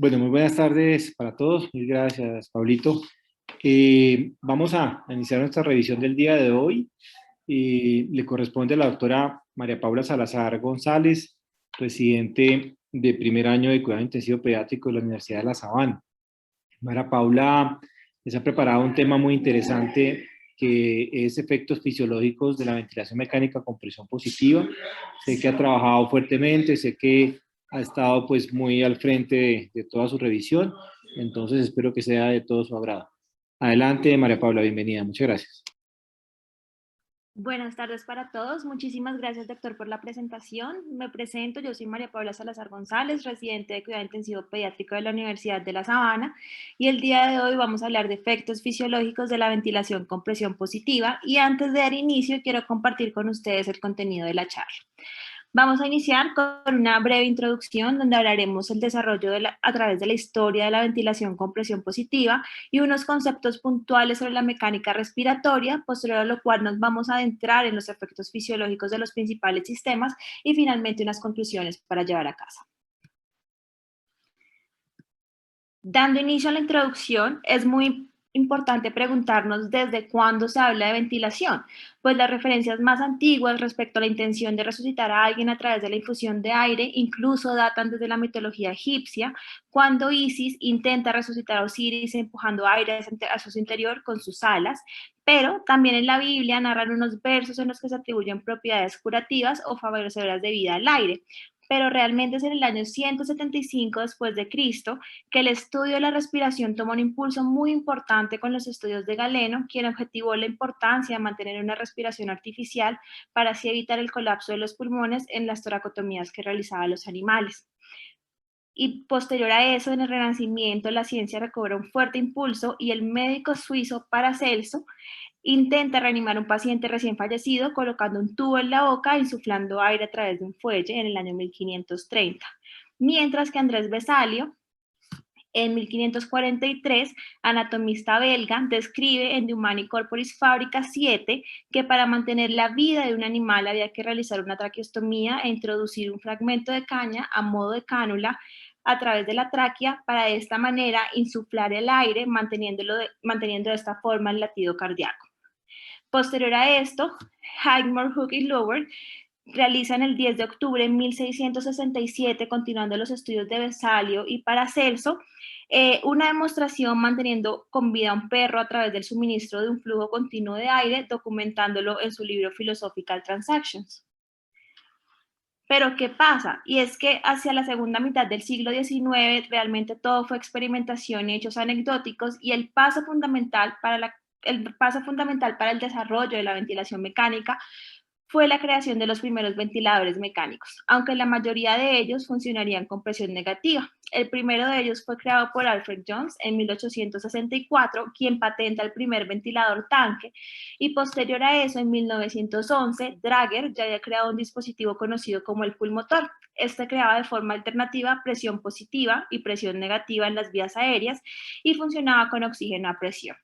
Bueno, muy buenas tardes para todos. Mil gracias, Pablito. Vamos a iniciar nuestra revisión del día de hoy. Le corresponde a la doctora María Paula Salazar González, residente de primer año de cuidado intensivo pediátrico de la Universidad de La Sabana. María Paula les ha preparado un tema muy interesante que es efectos fisiológicos de la ventilación mecánica con presión positiva. Sé que ha trabajado fuertemente, sé que ha estado pues muy al frente de toda su revisión, entonces espero que sea de todo su agrado. Adelante, María Paula, bienvenida, muchas gracias. Buenas tardes para todos. Muchísimas gracias, doctor, por la presentación. Me presento, yo soy María Paula Salazar González, residente de cuidado intensivo pediátrico de la Universidad de La Sabana, y el día de hoy vamos a hablar de efectos fisiológicos de la ventilación con presión positiva. Y antes de dar inicio, quiero compartir con ustedes el contenido de la charla. Vamos a iniciar con una breve introducción donde hablaremos del desarrollo a través de la historia de la ventilación con presión positiva y unos conceptos puntuales sobre la mecánica respiratoria, posterior a lo cual nos vamos a adentrar en los efectos fisiológicos de los principales sistemas y finalmente unas conclusiones para llevar a casa. Dando inicio a la introducción, es muy importante preguntarnos desde cuándo se habla de ventilación, pues las referencias más antiguas respecto a la intención de resucitar a alguien a través de la infusión de aire incluso datan desde la mitología egipcia, cuando Isis intenta resucitar a Osiris empujando aire a su interior con sus alas, pero también en la Biblia narran unos versos en los que se atribuyen propiedades curativas o favorecedoras de vida al aire, pero realmente es en el año 175 después de Cristo que el estudio de la respiración tomó un impulso muy importante con los estudios de Galeno, quien objetivó la importancia de mantener una respiración artificial para así evitar el colapso de los pulmones en las toracotomías que realizaban los animales. Y posterior a eso, en el Renacimiento, la ciencia recobra un fuerte impulso y el médico suizo Paracelso intenta reanimar a un paciente recién fallecido colocando un tubo en la boca e insuflando aire a través de un fuelle en el año 1530. Mientras que Andrés Vesalio, en 1543, anatomista belga, describe en The Humani Corporis Fabrica 7 que para mantener la vida de un animal había que realizar una traqueostomía e introducir un fragmento de caña a modo de cánula a través de la tráquea para de esta manera insuflar el aire, manteniendo de esta forma el latido cardíaco. Posterior a esto, Highmore, Hook y Lower realizan el 10 de octubre de 1667, continuando los estudios de Vesalio y Paracelso, una demostración manteniendo con vida a un perro a través del suministro de un flujo continuo de aire, documentándolo en su libro Philosophical Transactions. Pero ¿qué pasa? Y es que hacia la segunda mitad del siglo XIX realmente todo fue experimentación y hechos anecdóticos, y el paso fundamental para el desarrollo de la ventilación mecánica fue la creación de los primeros ventiladores mecánicos, aunque la mayoría de ellos funcionarían con presión negativa. El primero de ellos fue creado por Alfred Jones en 1864, quien patenta el primer ventilador tanque, y posterior a eso, en 1911, Drager ya había creado un dispositivo conocido como el pulmotor. Este creaba de forma alternativa presión positiva y presión negativa en las vías aéreas y funcionaba con oxígeno a presión.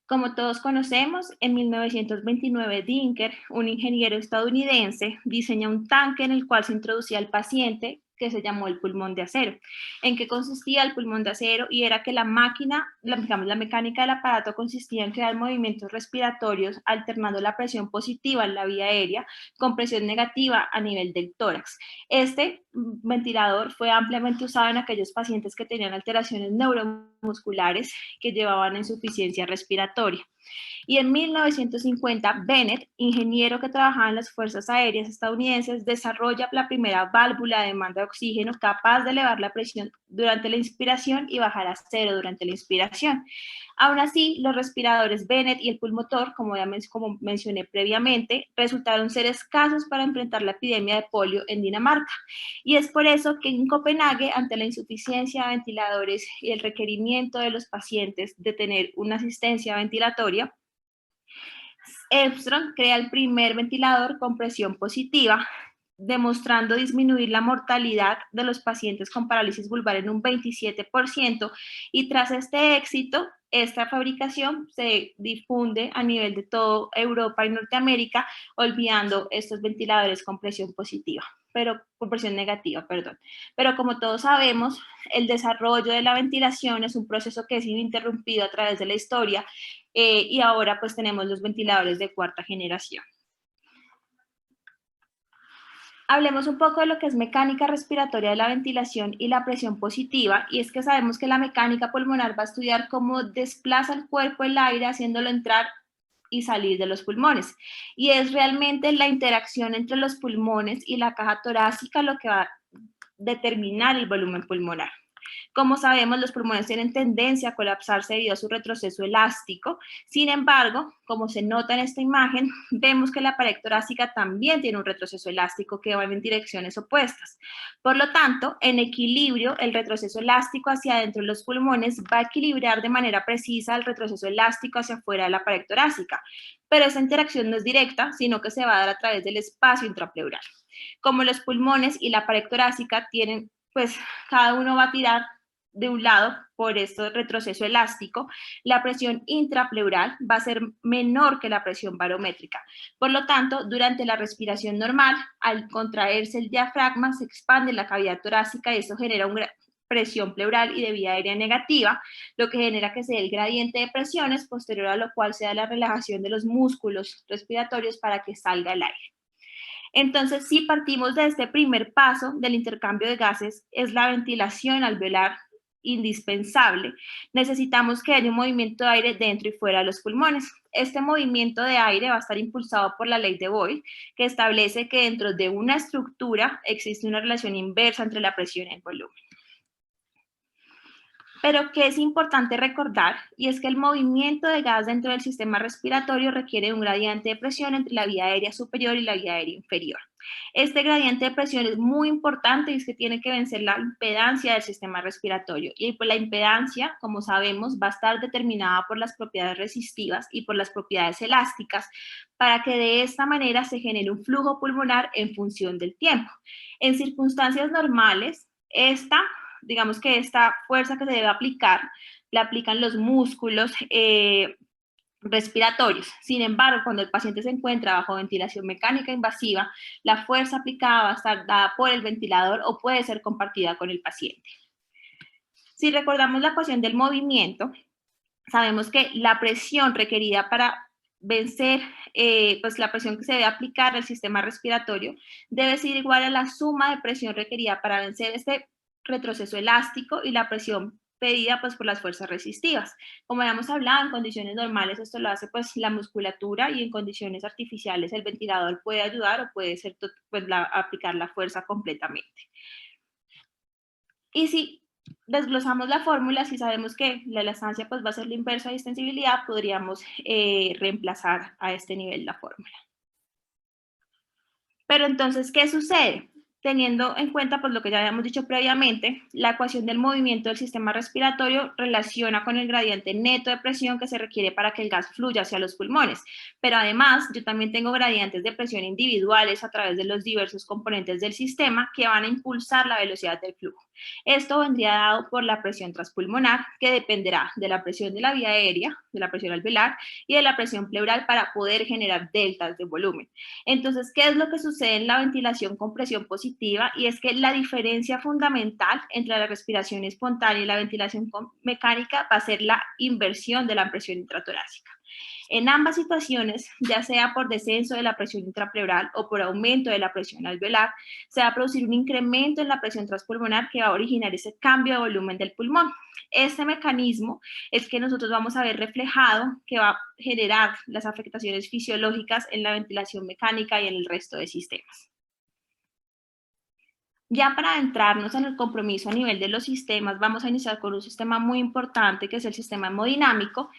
Como todos conocemos, en 1929 Dinker, un ingeniero estadounidense, diseña un tanque en el cual se introducía al paciente, que se llamó el pulmón de acero. ¿En qué consistía el pulmón de acero? Y era que la mecánica del aparato consistía en crear movimientos respiratorios alternando la presión positiva en la vía aérea con presión negativa a nivel del tórax. Este ventilador fue ampliamente usado en aquellos pacientes que tenían alteraciones neuromusculares que llevaban a insuficiencia respiratoria. Y en 1950, Bennett, ingeniero que trabajaba en las Fuerzas Aéreas estadounidenses, desarrolla la primera válvula de demanda de oxígeno capaz de elevar la presión durante la inspiración y bajar a cero durante la inspiración. Aún así, los respiradores Bennett y el pulmotor, como mencioné previamente, resultaron ser escasos para enfrentar la epidemia de polio en Dinamarca. Y es por eso que en Copenhague, ante la insuficiencia de ventiladores y el requerimiento de los pacientes de tener una asistencia ventilatoria, Armstrong crea el primer ventilador con presión positiva, demostrando disminuir la mortalidad de los pacientes con parálisis vulvar en un 27%, y tras este éxito, esta fabricación se difunde a nivel de toda Europa y Norteamérica, olvidando estos ventiladores con presión positiva. pero por presión negativa, perdón. Pero como todos sabemos, el desarrollo de la ventilación es un proceso que es ininterrumpido a través de la historia y ahora pues tenemos los ventiladores de cuarta generación. Hablemos un poco de lo que es mecánica respiratoria de la ventilación y la presión positiva, y es que sabemos que la mecánica pulmonar va a estudiar cómo desplaza el cuerpo el aire haciéndolo entrar y salir de los pulmones. Y es realmente la interacción entre los pulmones y la caja torácica lo que va a determinar el volumen pulmonar. Como sabemos, los pulmones tienen tendencia a colapsarse debido a su retroceso elástico. Sin embargo, como se nota en esta imagen, vemos que la pared torácica también tiene un retroceso elástico que va en direcciones opuestas. Por lo tanto, en equilibrio, el retroceso elástico hacia adentro de los pulmones va a equilibrar de manera precisa el retroceso elástico hacia afuera de la pared torácica. Pero esa interacción no es directa, sino que se va a dar a través del espacio intrapleural. Como los pulmones y la pared torácica tienen, pues cada uno va a tirar de un lado por este retroceso elástico, la presión intrapleural va a ser menor que la presión barométrica. Por lo tanto, durante la respiración normal, al contraerse el diafragma, se expande la cavidad torácica y eso genera una presión pleural y de vía aérea negativa, lo que genera que se dé el gradiente de presiones, posterior a lo cual se da la relajación de los músculos respiratorios para que salga el aire. Entonces, si partimos de este primer paso del intercambio de gases, es la ventilación alveolar indispensable. Necesitamos que haya un movimiento de aire dentro y fuera de los pulmones. Este movimiento de aire va a estar impulsado por la ley de Boyle, que establece que dentro de una estructura existe una relación inversa entre la presión y el volumen. Pero que es importante recordar, y es que el movimiento de gas dentro del sistema respiratorio requiere un gradiente de presión entre la vía aérea superior y la vía aérea inferior. Este gradiente de presión es muy importante y es que tiene que vencer la impedancia del sistema respiratorio. Y pues la impedancia, como sabemos, va a estar determinada por las propiedades resistivas y por las propiedades elásticas para que de esta manera se genere un flujo pulmonar en función del tiempo. En circunstancias normales, digamos que esta fuerza que se debe aplicar, la aplican los músculos respiratorios. Sin embargo, cuando el paciente se encuentra bajo ventilación mecánica invasiva, la fuerza aplicada va a estar dada por el ventilador o puede ser compartida con el paciente. Si recordamos la ecuación del movimiento, sabemos que la presión requerida para vencer, pues la presión que se debe aplicar al sistema respiratorio debe ser igual a la suma de presión requerida para vencer este retroceso elástico y la presión pedida pues por las fuerzas resistivas. Como habíamos hablado, en condiciones normales esto lo hace pues la musculatura y en condiciones artificiales el ventilador puede ayudar o puede ser pues aplicar la fuerza completamente. Y si desglosamos la fórmula, si sabemos que la elastancia pues va a ser la inversa de extensibilidad, podríamos reemplazar a este nivel la fórmula. Pero entonces, ¿qué sucede? Teniendo en cuenta pues, lo que ya habíamos dicho previamente, la ecuación del movimiento del sistema respiratorio relaciona con el gradiente neto de presión que se requiere para que el gas fluya hacia los pulmones. Pero además, yo también tengo gradientes de presión individuales a través de los diversos componentes del sistema que van a impulsar la velocidad del flujo. Esto vendría dado por la presión transpulmonar, que dependerá de la presión de la vía aérea, de la presión alveolar y de la presión pleural para poder generar deltas de volumen. Entonces, ¿qué es lo que sucede en la ventilación con presión positiva? Y es que la diferencia fundamental entre la respiración espontánea y la ventilación mecánica va a ser la inversión de la presión intratorácica. En ambas situaciones, ya sea por descenso de la presión intrapleural o por aumento de la presión alveolar, se va a producir un incremento en la presión transpulmonar que va a originar ese cambio de volumen del pulmón. Este mecanismo es que nosotros vamos a ver reflejado que va a generar las afectaciones fisiológicas en la ventilación mecánica y en el resto de sistemas. Ya para adentrarnos en el compromiso a nivel de los sistemas, vamos a iniciar con un sistema muy importante que es el sistema hemodinámico.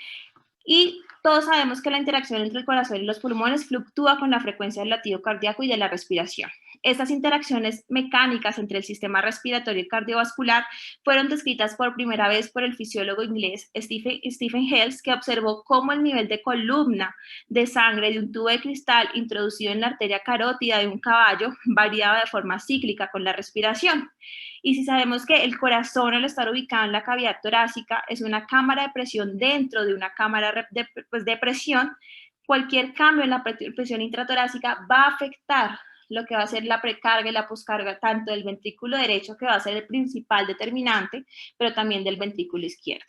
Y todos sabemos que la interacción entre el corazón y los pulmones fluctúa con la frecuencia del latido cardíaco y de la respiración. Estas interacciones mecánicas entre el sistema respiratorio y cardiovascular fueron descritas por primera vez por el fisiólogo inglés Stephen Hales, que observó cómo el nivel de columna de sangre de un tubo de cristal introducido en la arteria carótida de un caballo variaba de forma cíclica con la respiración. Y si sabemos que el corazón, al estar ubicado en la cavidad torácica, es una cámara de presión dentro de una cámara de presión, cualquier cambio en la presión intratorácica va a afectar lo que va a ser la precarga y la poscarga tanto del ventrículo derecho, que va a ser el principal determinante, pero también del ventrículo izquierdo.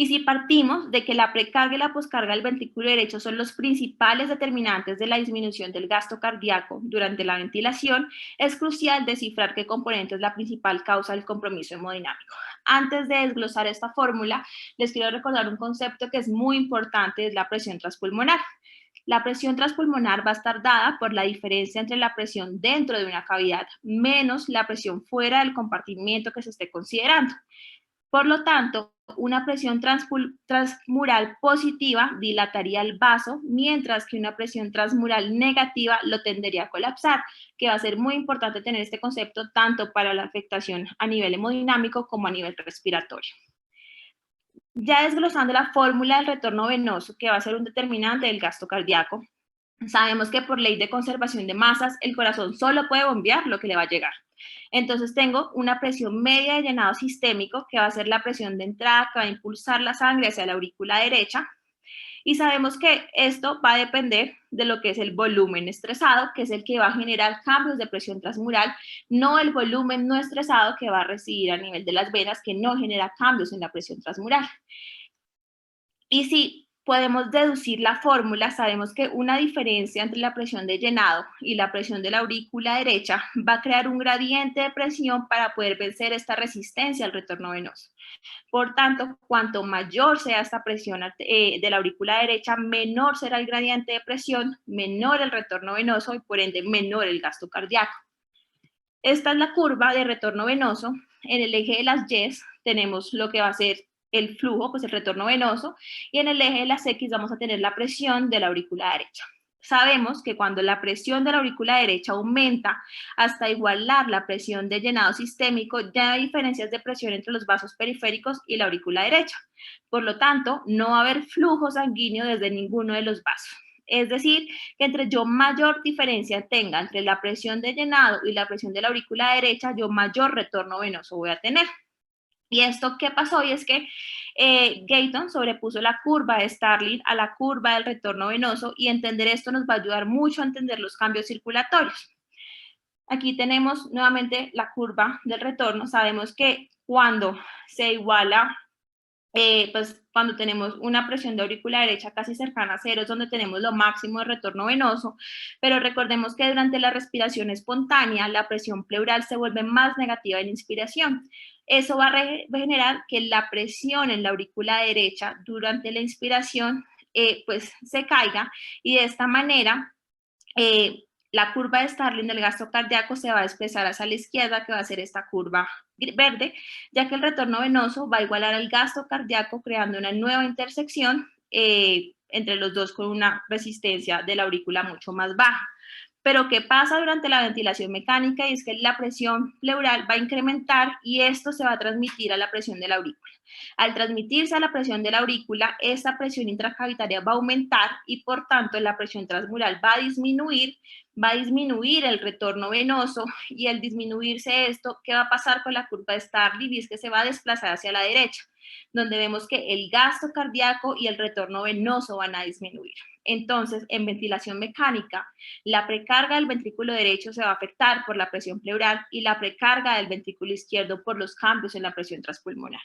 Y si partimos de que la precarga y la poscarga del ventrículo derecho son los principales determinantes de la disminución del gasto cardíaco durante la ventilación, es crucial descifrar qué componente es la principal causa del compromiso hemodinámico. Antes de desglosar esta fórmula, les quiero recordar un concepto que es muy importante, es la presión transpulmonar. La presión transpulmonar va a estar dada por la diferencia entre la presión dentro de una cavidad menos la presión fuera del compartimiento que se esté considerando. Por lo tanto, una presión transmural positiva dilataría el vaso, mientras que una presión transmural negativa lo tendería a colapsar, que va a ser muy importante tener este concepto tanto para la afectación a nivel hemodinámico como a nivel respiratorio. Ya desglosando la fórmula del retorno venoso, que va a ser un determinante del gasto cardíaco, sabemos que por ley de conservación de masas, el corazón solo puede bombear lo que le va a llegar. Entonces tengo una presión media de llenado sistémico, que va a ser la presión de entrada, que va a impulsar la sangre hacia la aurícula derecha. Y sabemos que esto va a depender de lo que es el volumen estresado, que es el que va a generar cambios de presión transmural, no el volumen no estresado que va a residir a nivel de las venas, que no genera cambios en la presión transmural. Y si podemos deducir la fórmula, sabemos que una diferencia entre la presión de llenado y la presión de la aurícula derecha va a crear un gradiente de presión para poder vencer esta resistencia al retorno venoso. Por tanto, cuanto mayor sea esta presión de la aurícula derecha, menor será el gradiente de presión, menor el retorno venoso y por ende menor el gasto cardíaco. Esta es la curva de retorno venoso. En el eje de las Y tenemos lo que va a ser el flujo, pues el retorno venoso, y en el eje de las X vamos a tener la presión de la aurícula derecha. Sabemos que cuando la presión de la aurícula derecha aumenta hasta igualar la presión de llenado sistémico, ya hay diferencias de presión entre los vasos periféricos y la aurícula derecha. Por lo tanto, no va a haber flujo sanguíneo desde ninguno de los vasos. Es decir, que entre yo mayor diferencia tenga entre la presión de llenado y la presión de la aurícula derecha, yo mayor retorno venoso voy a tener. ¿Y esto qué pasó? Y es que Gayton sobrepuso la curva de Starling a la curva del retorno venoso, y entender esto nos va a ayudar mucho a entender los cambios circulatorios. Aquí tenemos nuevamente la curva del retorno. Sabemos que cuando se iguala, pues cuando tenemos una presión de aurícula derecha casi cercana a cero es donde tenemos lo máximo de retorno venoso, pero recordemos que durante la respiración espontánea la presión pleural se vuelve más negativa en la inspiración. Eso va a generar que la presión en la aurícula derecha durante la inspiración pues se caiga, y de esta manera la curva de Starling del gasto cardíaco se va a desplazar hacia la izquierda, que va a ser esta curva verde, ya que el retorno venoso va a igualar al gasto cardíaco, creando una nueva intersección entre los dos con una resistencia de la aurícula mucho más baja. Pero ¿qué pasa durante la ventilación mecánica? Y es que la presión pleural va a incrementar y esto se va a transmitir a la presión de la aurícula. Al transmitirse a la presión de la aurícula, esta presión intracavitaria va a aumentar y por tanto la presión transmural va a disminuir el retorno venoso, y al disminuirse esto, ¿qué va a pasar con la curva de Starling? Y es que se va a desplazar hacia la derecha, donde vemos que el gasto cardíaco y el retorno venoso van a disminuir. Entonces, en ventilación mecánica, la precarga del ventrículo derecho se va a afectar por la presión pleural y la precarga del ventrículo izquierdo por los cambios en la presión transpulmonar.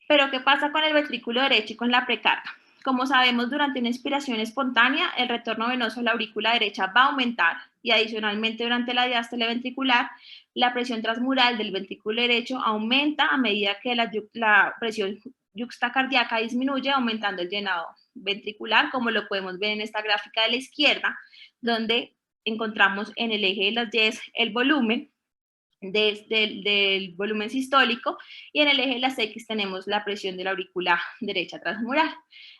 Pero ¿qué pasa con el ventrículo derecho y con la precarga? Como sabemos, durante una inspiración espontánea, el retorno venoso a la aurícula derecha va a aumentar, y adicionalmente durante la diástole ventricular, la presión transmural del ventrículo derecho aumenta a medida que la presión yuxtacardíaca disminuye, aumentando el llenado ventricular, como lo podemos ver en esta gráfica de la izquierda, donde encontramos en el eje de las Y el volumen del volumen sistólico, y en el eje de las X tenemos la presión de la aurícula derecha transmural.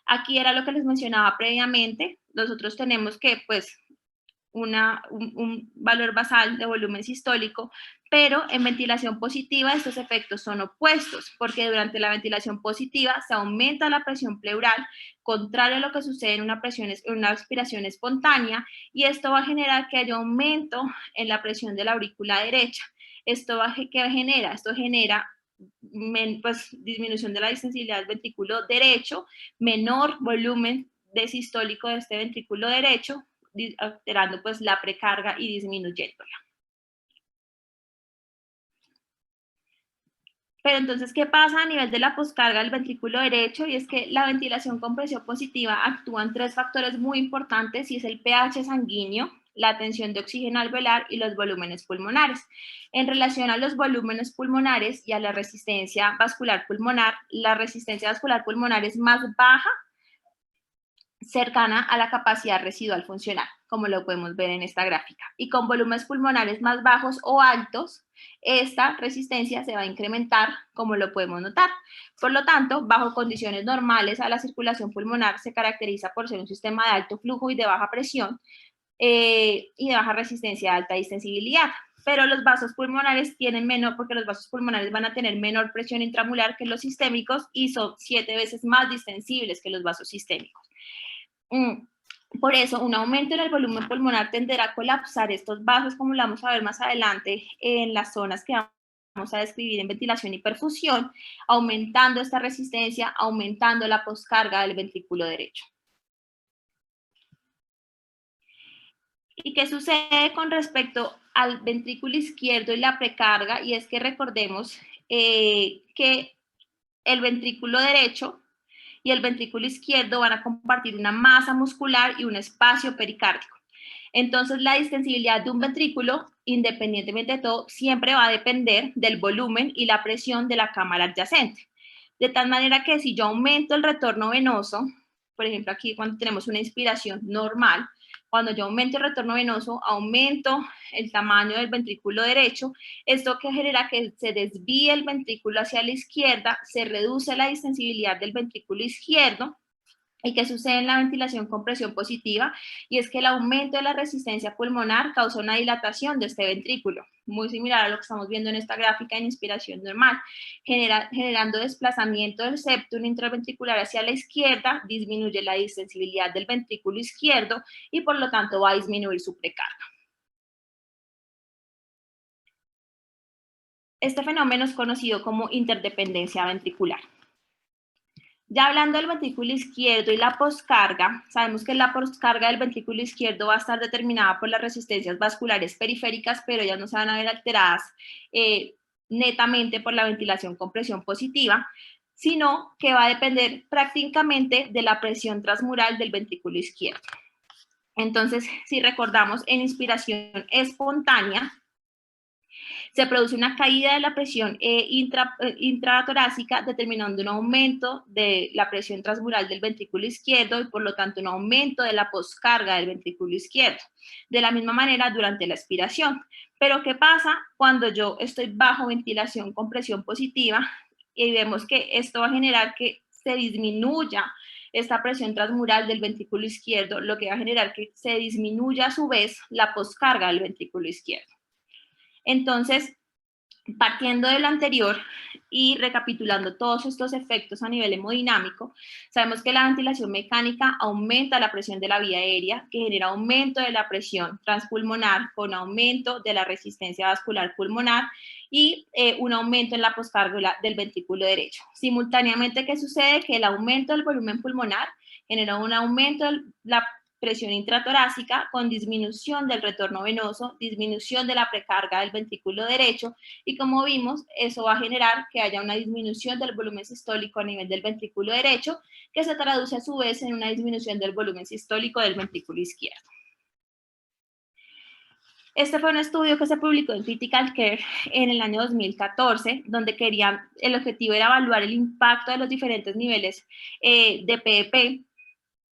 Aquí era lo que les mencionaba previamente. Nosotros tenemos que, pues, un valor basal de volumen sistólico, pero en ventilación positiva estos efectos son opuestos, porque durante la ventilación positiva se aumenta la presión pleural, contrario a lo que sucede en una aspiración espontánea, y esto va a generar que haya aumento en la presión de la aurícula derecha. ¿Qué genera? Esto genera pues, disminución de la distensibilidad del ventrículo derecho, menor volumen desistólico de este ventrículo derecho, alterando pues la precarga y disminuyéndola. Pero entonces, ¿qué pasa a nivel de la poscarga del ventrículo derecho? Y es que la ventilación con presión positiva actúa en 3 factores muy importantes, y es el pH sanguíneo, la tensión de oxígeno alveolar y los volúmenes pulmonares. En relación a los volúmenes pulmonares y a la resistencia vascular pulmonar, la resistencia vascular pulmonar es más baja, cercana a la capacidad residual funcional, como lo podemos ver en esta gráfica. Y con volúmenes pulmonares más bajos o altos, esta resistencia se va a incrementar, como lo podemos notar. Por lo tanto, bajo condiciones normales a la circulación pulmonar se caracteriza por ser un sistema de alto flujo y de baja presión y de baja resistencia a alta distensibilidad. Pero los vasos pulmonares tienen menor, porque los vasos pulmonares van a tener menor presión intramural que los sistémicos y son 7 veces más distensibles que los vasos sistémicos. Por eso, un aumento en el volumen pulmonar tenderá a colapsar estos vasos, como lo vamos a ver más adelante en las zonas que vamos a describir en ventilación y perfusión, aumentando esta resistencia, aumentando la poscarga del ventrículo derecho. ¿Y qué sucede con respecto al ventrículo izquierdo y la precarga? Y es que recordemos que el ventrículo derecho y el ventrículo izquierdo van a compartir una masa muscular y un espacio pericárdico. Entonces, la distensibilidad de un ventrículo, independientemente de todo, siempre va a depender del volumen y la presión de la cámara adyacente. De tal manera que si yo aumento el retorno venoso, por ejemplo, aquí cuando tenemos una inspiración normal, cuando yo aumento el retorno venoso, aumento el tamaño del ventrículo derecho, esto que genera que se desvíe el ventrículo hacia la izquierda, se reduce la distensibilidad del ventrículo izquierdo. ¿Y qué sucede en la ventilación con presión positiva? Y es que el aumento de la resistencia pulmonar causa una dilatación de este ventrículo, muy similar a lo que estamos viendo en esta gráfica en inspiración normal, generando desplazamiento del septum intraventricular hacia la izquierda, disminuye la distensibilidad del ventrículo izquierdo y por lo tanto va a disminuir su precarga. Este fenómeno es conocido como interdependencia ventricular. Ya hablando del ventrículo izquierdo y la poscarga, sabemos que la poscarga del ventrículo izquierdo va a estar determinada por las resistencias vasculares periféricas, pero ellas no se van a ver alteradas netamente por la ventilación con presión positiva, sino que va a depender prácticamente de la presión transmural del ventrículo izquierdo. Entonces, si recordamos, en inspiración espontánea, se produce una caída de la presión intratorácica, determinando un aumento de la presión transmural del ventrículo izquierdo y por lo tanto un aumento de la poscarga del ventrículo izquierdo. De la misma manera durante la expiración. Pero ¿qué pasa cuando yo estoy bajo ventilación con presión positiva? Y vemos que esto va a generar que se disminuya esta presión transmural del ventrículo izquierdo, lo que va a generar que se disminuya a su vez la poscarga del ventrículo izquierdo. Entonces, partiendo de lo anterior y recapitulando todos estos efectos a nivel hemodinámico, sabemos que la ventilación mecánica aumenta la presión de la vía aérea, que genera aumento de la presión transpulmonar con aumento de la resistencia vascular pulmonar y un aumento en la poscarga del ventrículo derecho. Simultáneamente, ¿qué sucede? Que el aumento del volumen pulmonar genera un aumento de la presión intratorácica con disminución del retorno venoso, disminución de la precarga del ventrículo derecho y como vimos, eso va a generar que haya una disminución del volumen sistólico a nivel del ventrículo derecho que se traduce a su vez en una disminución del volumen sistólico del ventrículo izquierdo. Este fue un estudio que se publicó en Critical Care en el año 2014, donde el objetivo era evaluar el impacto de los diferentes niveles de PEP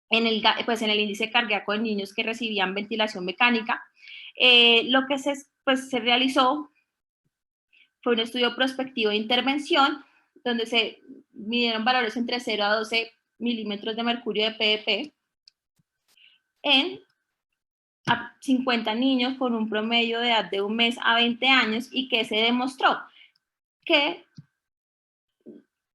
en el índice cardíaco de niños que recibían ventilación mecánica. Lo que se realizó fue un estudio prospectivo de intervención, donde se midieron valores entre 0 a 12 milímetros de mercurio de PEP en 50 niños con un promedio de edad de 1 mes a 20 años y que se demostró que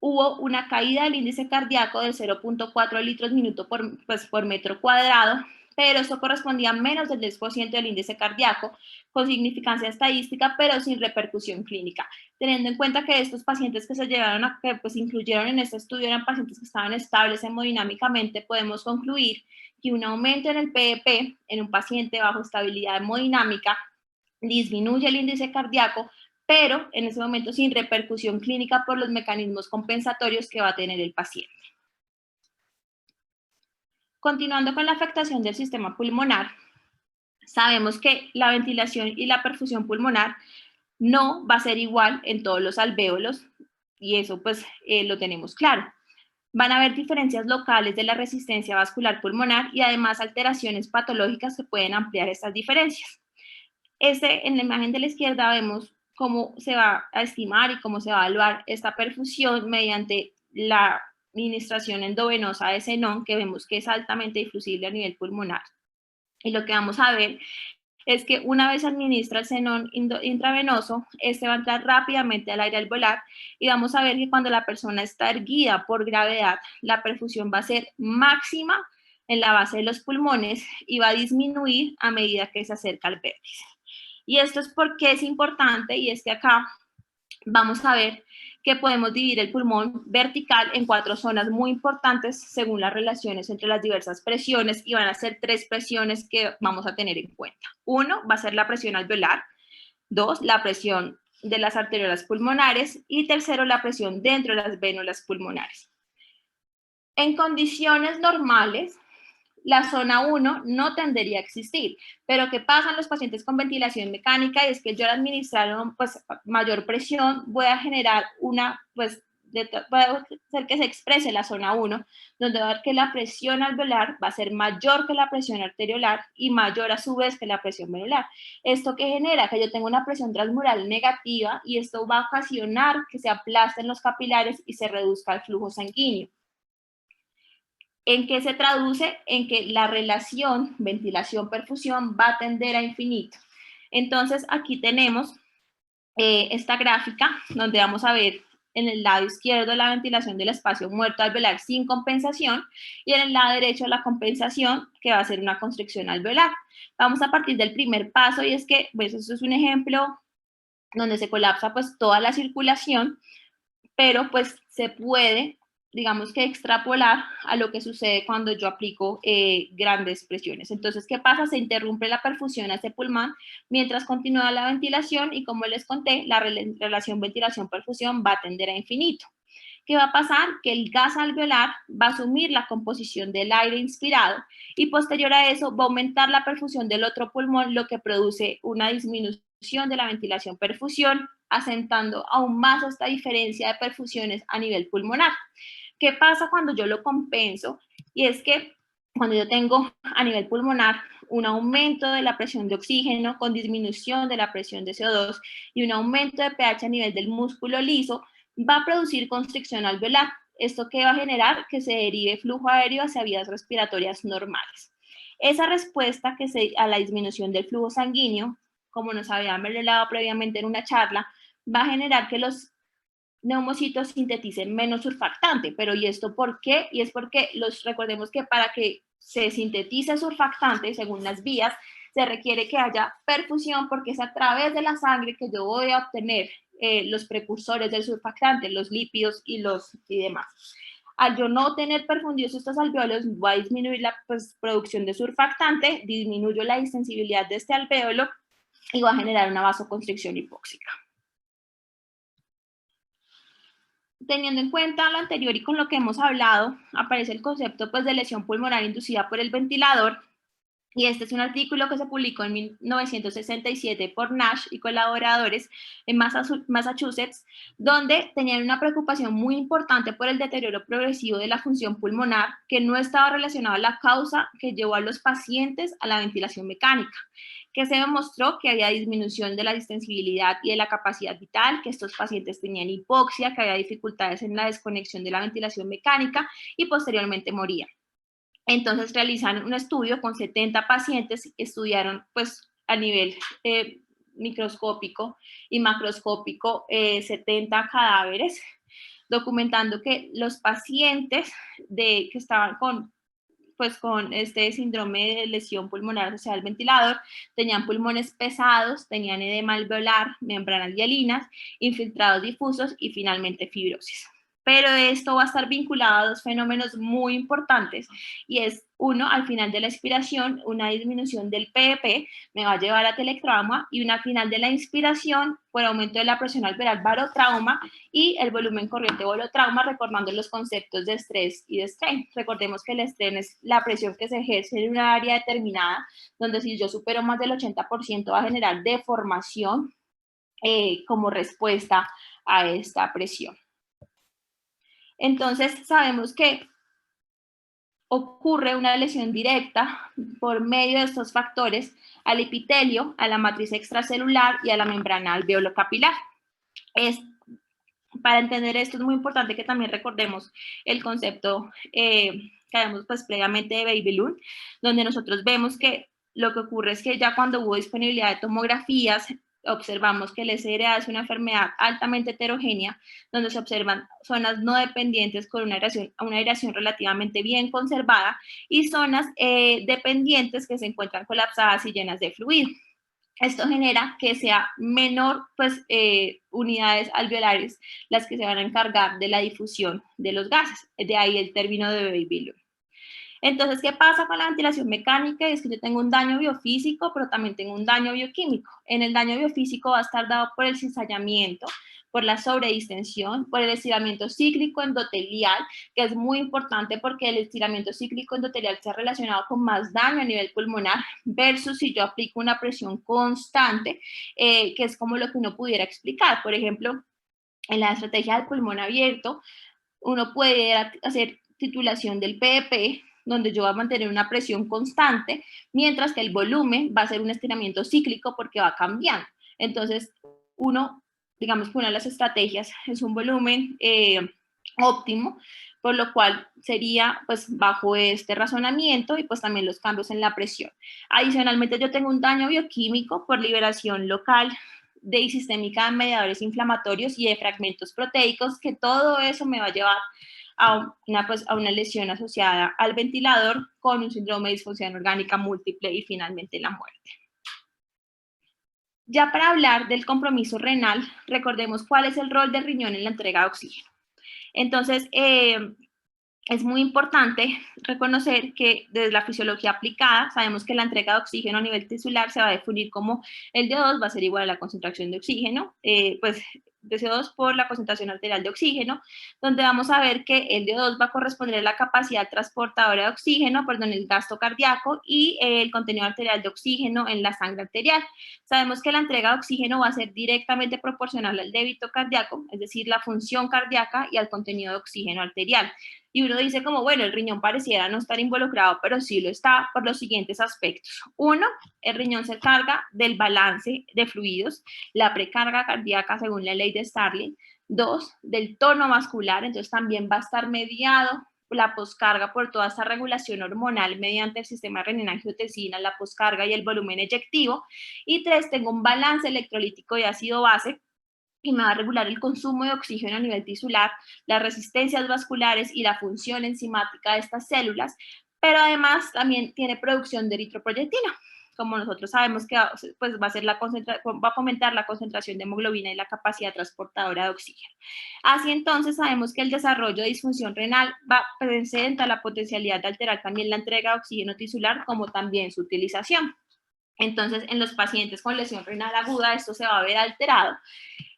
hubo una caída del índice cardíaco de 0.4 litros minuto por metro cuadrado pero eso correspondía a menos del 10% del índice cardíaco, con significancia estadística, pero sin repercusión clínica. Teniendo en cuenta que estos pacientes que se llevaron a, que pues incluyeron en este estudio eran pacientes que estaban estables hemodinámicamente, podemos concluir que un aumento en el PEP en un paciente bajo estabilidad hemodinámica disminuye el índice cardíaco, pero en ese momento sin repercusión clínica por los mecanismos compensatorios que va a tener el paciente. Continuando con la afectación del sistema pulmonar, sabemos que la ventilación y la perfusión pulmonar no va a ser igual en todos los alvéolos y eso pues lo tenemos claro. Van a haber diferencias locales de la resistencia vascular pulmonar y además alteraciones patológicas que pueden ampliar estas diferencias. En la imagen de la izquierda vemos cómo se va a estimar y cómo se va a evaluar esta perfusión mediante la administración endovenosa de xenón, que vemos que es altamente difusible a nivel pulmonar. Y lo que vamos a ver es que una vez administra el xenón intravenoso, este va a entrar rápidamente al aire alveolar y vamos a ver que cuando la persona está erguida por gravedad, la perfusión va a ser máxima en la base de los pulmones y va a disminuir a medida que se acerca al vértice. Y esto es porque es importante, y es que acá vamos a ver que podemos dividir el pulmón vertical en 4 zonas muy importantes según las relaciones entre las diversas presiones, y van a ser 3 presiones que vamos a tener en cuenta. 1 va a ser la presión alveolar, 2 la presión de las arteriolas pulmonares y 3 la presión dentro de las vénulas pulmonares. En condiciones normales, la zona 1 no tendría a existir, pero ¿qué pasa en los pacientes con ventilación mecánica? Y es que yo al administrar pues, mayor presión voy a generar puede hacer que se exprese la zona 1, donde va a ver que la presión alveolar va a ser mayor que la presión arteriolar y mayor a su vez que la presión venular. ¿Esto qué genera? Que yo tengo una presión transmural negativa y esto va a ocasionar que se aplasten los capilares y se reduzca el flujo sanguíneo. ¿En qué se traduce? En que la relación ventilación-perfusión va a tender a infinito. Entonces, aquí tenemos esta gráfica donde vamos a ver en el lado izquierdo la ventilación del espacio muerto alveolar sin compensación y en el lado derecho la compensación, que va a ser una constricción alveolar. Vamos a partir del primer paso y es que, pues, esto es un ejemplo donde se colapsa pues toda la circulación, pero pues se puede, digamos que extrapolar a lo que sucede cuando yo aplico grandes presiones. Entonces, ¿qué pasa? Se interrumpe la perfusión a ese pulmón mientras continúa la ventilación y, como les conté, la relación ventilación-perfusión va a tender a infinito. ¿Qué va a pasar? Que el gas alveolar va a asumir la composición del aire inspirado y posterior a eso va a aumentar la perfusión del otro pulmón, lo que produce una disminución de la ventilación-perfusión, asentando aún más esta diferencia de perfusiones a nivel pulmonar. ¿Qué pasa cuando yo lo compenso? Y es que cuando yo tengo a nivel pulmonar un aumento de la presión de oxígeno con disminución de la presión de CO2 y un aumento de pH a nivel del músculo liso, va a producir constricción alveolar. ¿Esto qué va a generar? Que se derive flujo aéreo hacia vías respiratorias normales. Esa respuesta a la disminución del flujo sanguíneo, como nos habían revelado previamente en una charla, va a generar que los neumocitos sinteticen menos surfactante. Pero ¿y esto por qué? Y es porque recordemos que para que se sintetice surfactante, según las vías, se requiere que haya perfusión, porque es a través de la sangre que yo voy a obtener los precursores del surfactante, los lípidos y demás. Al yo no tener perfundidos estos alvéolos, va a disminuir la producción de surfactante, disminuyo la distensibilidad de este alvéolo y va a generar una vasoconstricción hipóxica. Teniendo en cuenta lo anterior y con lo que hemos hablado, aparece el concepto pues, de lesión pulmonar inducida por el ventilador. Y este es un artículo que se publicó en 1967 por Nash y colaboradores en Massachusetts, donde tenían una preocupación muy importante por el deterioro progresivo de la función pulmonar, que no estaba relacionado a la causa que llevó a los pacientes a la ventilación mecánica, que se demostró que había disminución de la distensibilidad y de la capacidad vital, que estos pacientes tenían hipoxia, que había dificultades en la desconexión de la ventilación mecánica y posteriormente morían. Entonces realizaron un estudio con 70 pacientes, estudiaron pues a nivel microscópico y macroscópico 70 cadáveres, documentando que los pacientes que estaban con pues con este síndrome de lesión pulmonar asociada al ventilador, tenían pulmones pesados, tenían edema alveolar, membranas hialinas, infiltrados difusos y finalmente fibrosis. Pero esto va a estar vinculado a dos fenómenos muy importantes y es, uno, al final de la expiración, una disminución del PEP, me va a llevar a teletrauma, y una final de la inspiración por aumento de la presión alveolar, barotrauma, y el volumen corriente bolotrauma, recordando los conceptos de estrés y de strain. Recordemos que el estrés es la presión que se ejerce en una área determinada, donde si yo supero más del 80% va a generar deformación como respuesta a esta presión. Entonces, sabemos que ocurre una lesión directa por medio de estos factores al epitelio, a la matriz extracelular y a la membrana alveolo-capilar. Para entender esto es muy importante que también recordemos el concepto que habíamos pues previamente de Baby Loon, donde nosotros vemos que lo que ocurre es que ya cuando hubo disponibilidad de tomografías, observamos que el SRA es una enfermedad altamente heterogénea, donde se observan zonas no dependientes con una aireación relativamente bien conservada y zonas dependientes que se encuentran colapsadas y llenas de fluido. Esto genera que sea menor, pues, unidades alveolares las que se van a encargar de la difusión de los gases. De ahí el término de Baby Loon. Entonces, ¿qué pasa con la ventilación mecánica? Es que yo tengo un daño biofísico, pero también tengo un daño bioquímico. En el daño biofísico va a estar dado por el cizallamiento, por la sobredistensión, por el estiramiento cíclico endotelial, que es muy importante porque el estiramiento cíclico endotelial se ha relacionado con más daño a nivel pulmonar versus si yo aplico una presión constante, que es como lo que uno pudiera explicar. Por ejemplo, en la estrategia del pulmón abierto, uno puede hacer titulación del PEP, donde yo voy a mantener una presión constante, mientras que el volumen va a ser un estiramiento cíclico porque va cambiando. Entonces, digamos que una de las estrategias es un volumen óptimo, por lo cual sería pues bajo este razonamiento y pues también los cambios en la presión. Adicionalmente, yo tengo un daño bioquímico por liberación local de sistémica de mediadores inflamatorios y de fragmentos proteicos, que todo eso me va a llevar a una lesión asociada al ventilador con un síndrome de disfunción orgánica múltiple y finalmente la muerte. Ya para hablar del compromiso renal, recordemos cuál es el rol del riñón en la entrega de oxígeno. Entonces, es muy importante reconocer que desde la fisiología aplicada sabemos que la entrega de oxígeno a nivel tisular se va a definir como el DO2 va a ser igual a la concentración de oxígeno, pues de CO2 por la concentración arterial de oxígeno, donde vamos a ver que el DO2 va a corresponder a la capacidad transportadora de oxígeno, el gasto cardíaco y el contenido arterial de oxígeno en la sangre arterial. Sabemos que la entrega de oxígeno va a ser directamente proporcional al débito cardíaco, es decir, la función cardíaca y al contenido de oxígeno arterial. Y uno dice como, bueno, el riñón pareciera no estar involucrado, pero sí lo está por los siguientes aspectos. Uno, el riñón se encarga del balance de fluidos, la precarga cardíaca según la ley de Starling. Dos, del tono vascular, entonces también va a estar mediado la poscarga por toda esta regulación hormonal mediante el sistema renina-angiotensina, la poscarga y el volumen eyectivo. Y tres, tengo un balance electrolítico de ácido base, y me va a regular el consumo de oxígeno a nivel tisular, las resistencias vasculares y la función enzimática de estas células, pero además también tiene producción de eritropoyetina. Como nosotros sabemos que pues va a fomentar la concentración de hemoglobina y la capacidad transportadora de oxígeno. Así entonces sabemos que el desarrollo de disfunción renal presenta la potencialidad de alterar también la entrega de oxígeno tisular como también su utilización. Entonces, en los pacientes con lesión renal aguda, esto se va a ver alterado.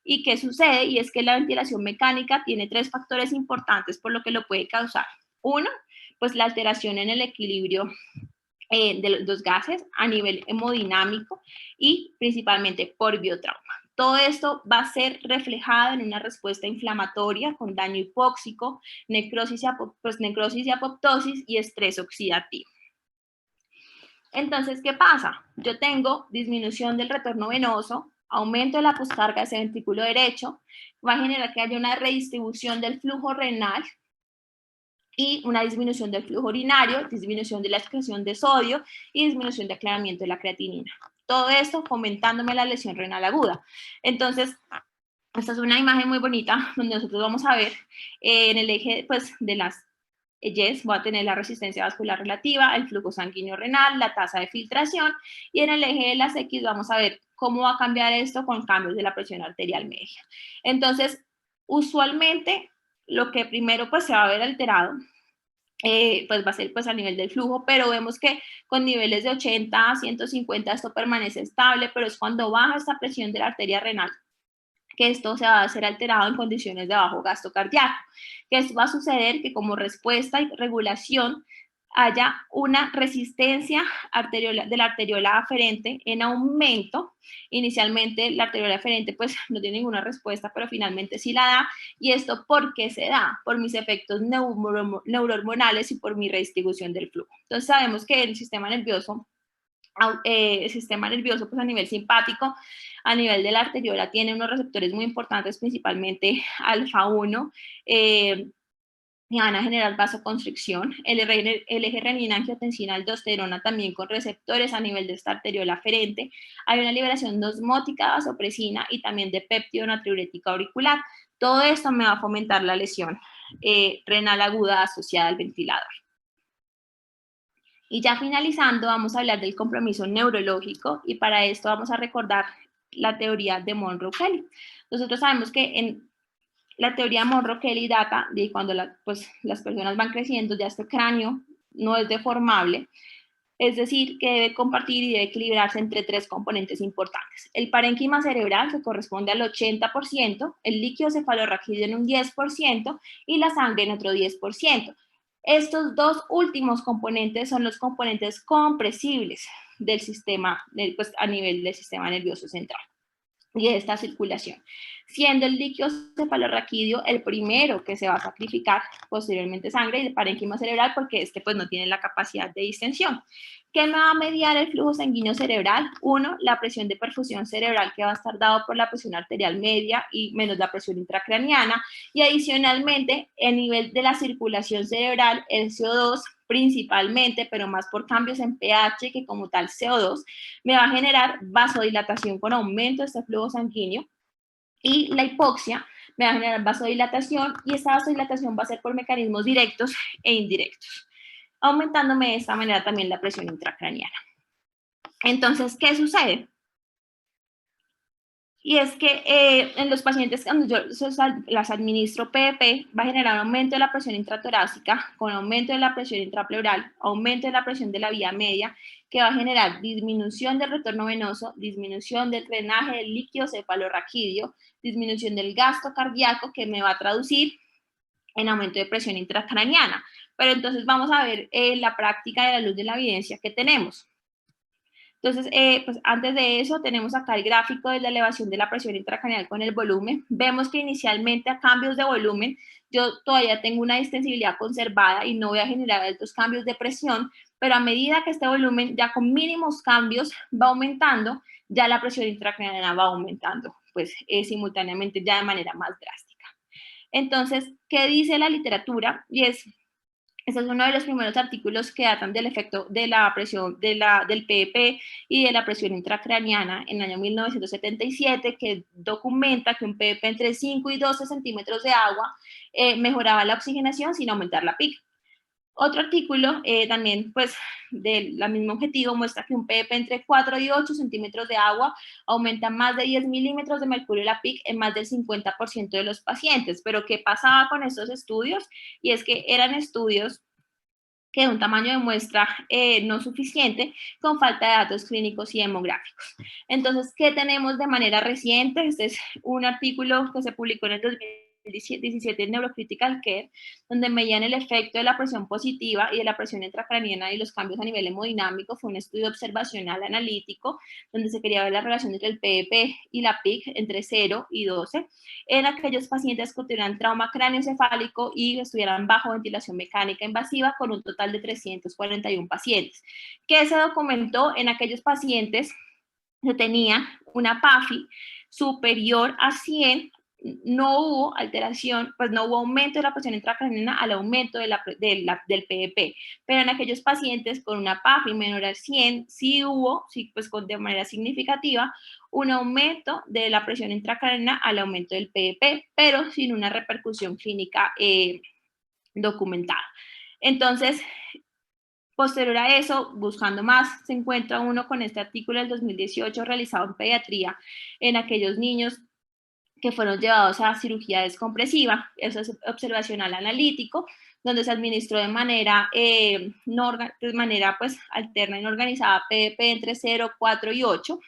¿Y qué sucede? Y es que la ventilación mecánica tiene tres factores importantes por lo que lo puede causar. Uno, pues la alteración en el equilibrio de los gases a nivel hemodinámico y principalmente por biotrauma. Todo esto va a ser reflejado en una respuesta inflamatoria con daño hipóxico, necrosis y apoptosis y estrés oxidativo. Entonces, ¿qué pasa? Yo tengo disminución del retorno venoso, aumento de la poscarga de ese ventrículo derecho, va a generar que haya una redistribución del flujo renal y una disminución del flujo urinario, disminución de la excreción de sodio y disminución de aclaramiento de la creatinina. Todo esto fomentándome la lesión renal aguda. Entonces, esta es una imagen muy bonita donde nosotros vamos a ver en el eje pues, de las YES voy a tener la resistencia vascular relativa, el flujo sanguíneo renal, la tasa de filtración, y en el eje de las X vamos a ver cómo va a cambiar esto con cambios de la presión arterial media. Entonces, usualmente, lo que primero pues se va a ver alterado pues va a ser pues a nivel del flujo, pero vemos que con niveles de 80 a 150 esto permanece estable, pero es cuando baja esta presión de la arteria renal que esto se va a hacer alterado en condiciones de bajo gasto cardíaco. Que esto va a suceder que como respuesta y regulación haya una resistencia de la arteriola aferente en aumento. Inicialmente la arteriola aferente pues no tiene ninguna respuesta, pero finalmente sí la da. ¿Y esto por qué se da? Por mis efectos neurohormonales y por mi redistribución del flujo. Entonces sabemos que el sistema nervioso pues a nivel simpático, a nivel de la arteriola, tiene unos receptores muy importantes, principalmente alfa 1, y van a generar vasoconstricción. El eje renina-angiotensina-aldosterona también con receptores a nivel de esta arteriola aferente. Hay una liberación de osmótica, vasopresina y también de péptido natriurético auricular. Todo esto me va a fomentar la lesión renal aguda asociada al ventilador. Y ya finalizando, vamos a hablar del compromiso neurológico y para esto vamos a recordar la teoría de Monro-Kelly. Nosotros sabemos que en la teoría de Monro-Kelly data de cuando pues, las personas van creciendo, ya este cráneo no es deformable, es decir, que debe compartir y debe equilibrarse entre tres componentes importantes. El parénquima cerebral, que corresponde al 80%, el líquido cefalorraquídeo en un 10% y la sangre en otro 10%. Estos dos últimos componentes son los componentes compresibles del sistema, pues, a nivel del sistema nervioso central y de esta circulación, siendo el líquido cefalorraquídeo el primero que se va a sacrificar, posteriormente sangre y el parénquima cerebral, porque este pues no tiene la capacidad de distensión. ¿Qué me va a mediar el flujo sanguíneo cerebral? Uno, la presión de perfusión cerebral que va a estar dado por la presión arterial media y menos la presión intracraneana, y adicionalmente, a nivel de la circulación cerebral, el CO2 principalmente, pero más por cambios en pH que como tal CO2, me va a generar vasodilatación con aumento de este flujo sanguíneo, y la hipoxia me va a generar vasodilatación, y esta vasodilatación va a ser por mecanismos directos e indirectos, aumentándome de esta manera también la presión intracraneana. Entonces, ¿qué sucede? Y es que en los pacientes cuando yo las administro PEP, va a generar aumento de la presión intratorácica, con aumento de la presión intrapleural, aumento de la presión de la vía media, que va a generar disminución del retorno venoso, disminución del drenaje del líquido cefalorraquídeo, disminución del gasto cardíaco, que me va a traducir en aumento de presión intracraneana. Pero entonces vamos a ver la práctica de la luz de la evidencia que tenemos. Entonces, pues antes de eso, tenemos acá el gráfico de la elevación de la presión intracraneal con el volumen. Vemos que inicialmente a cambios de volumen, yo todavía tengo una distensibilidad conservada y no voy a generar altos cambios de presión, pero a medida que este volumen ya con mínimos cambios va aumentando, ya la presión intracraneal va aumentando, pues simultáneamente ya de manera más drástica. Entonces, ¿qué dice la literatura? Y este es uno de los primeros artículos que datan del efecto de la presión del PEP y de la presión intracraneana en el año 1977, que documenta que un PEP entre 5 y 12 centímetros de agua mejoraba la oxigenación sin aumentar la PIC. Otro artículo también, pues, del mismo objetivo, muestra que un PEP entre 4 y 8 centímetros de agua aumenta más de 10 milímetros de mercurio en la PIC en más del 50% de los pacientes. Pero, ¿qué pasaba con estos estudios? Y es que eran estudios que de un tamaño de muestra no suficiente, con falta de datos clínicos y demográficos. Entonces, ¿qué tenemos de manera reciente? Este es un artículo que se publicó en el 2017 en Neurocritical Care, donde medían el efecto de la presión positiva y de la presión intracraniana y los cambios a nivel hemodinámico. Fue un estudio observacional analítico, donde se quería ver la relación entre el PEP y la PIC entre 0 y 12, en aquellos pacientes que tuvieran trauma cráneoencefálico y estuvieran bajo ventilación mecánica invasiva, con un total de 341 pacientes. ¿Qué se documentó? En aquellos pacientes que tenían una PAFI superior a 100, no hubo alteración, pues no hubo aumento de la presión intracraneana al aumento del PEP, pero en aquellos pacientes con una PAFI menor a 100, sí hubo, sí, pues de manera significativa, un aumento de la presión intracraneana al aumento del PEP, pero sin una repercusión clínica documentada. Entonces, posterior a eso, buscando más, se encuentra uno con este artículo del 2018 realizado en pediatría en aquellos niños que fueron llevados a cirugía descompresiva. Eso es observacional analítico, donde se administró de manera, pues, alterna y no organizada PDP entre 0, 4 y 8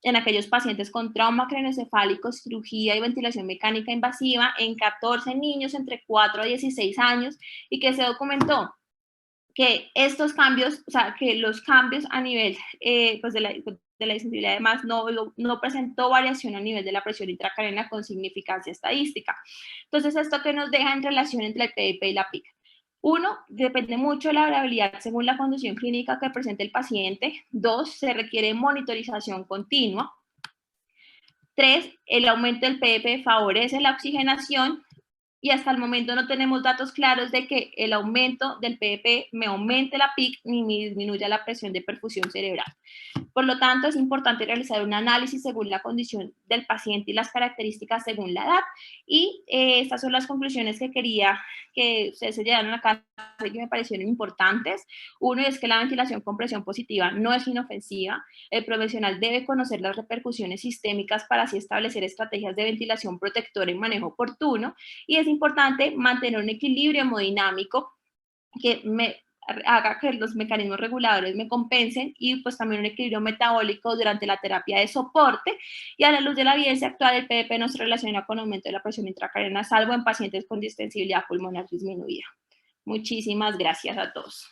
en aquellos pacientes con trauma craneoencefálico, cirugía y ventilación mecánica invasiva en 14 niños entre 4 a 16 años y que se documentó que estos cambios, o sea, que los cambios a nivel pues de la disensibilidad además no presentó variación a nivel de la presión intracraniana con significancia estadística. Entonces, ¿esto qué nos deja en relación entre el PDP y la PIC? Uno, depende mucho de la variabilidad según la condición clínica que presente el paciente. Dos, se requiere monitorización continua. Tres, el aumento del PDP favorece la oxigenación. Y hasta el momento no tenemos datos claros de que el aumento del PDP me aumente la PIC ni me disminuya la presión de perfusión cerebral. Por lo tanto, es importante realizar un análisis según la condición del paciente y las características según la edad. Y estas son las conclusiones que quería que ustedes se llevaran a casa y que me parecieron importantes. Uno es que la ventilación con presión positiva no es inofensiva. El profesional debe conocer las repercusiones sistémicas para así establecer estrategias de ventilación protectora y manejo oportuno. Y es importante mantener un equilibrio hemodinámico que me haga que los mecanismos reguladores me compensen y pues también un equilibrio metabólico durante la terapia de soporte. Y a la luz de la evidencia actual, el PDP no se relaciona con aumento de la presión intracraniana, salvo en pacientes con distensibilidad pulmonar disminuida. Muchísimas gracias a todos.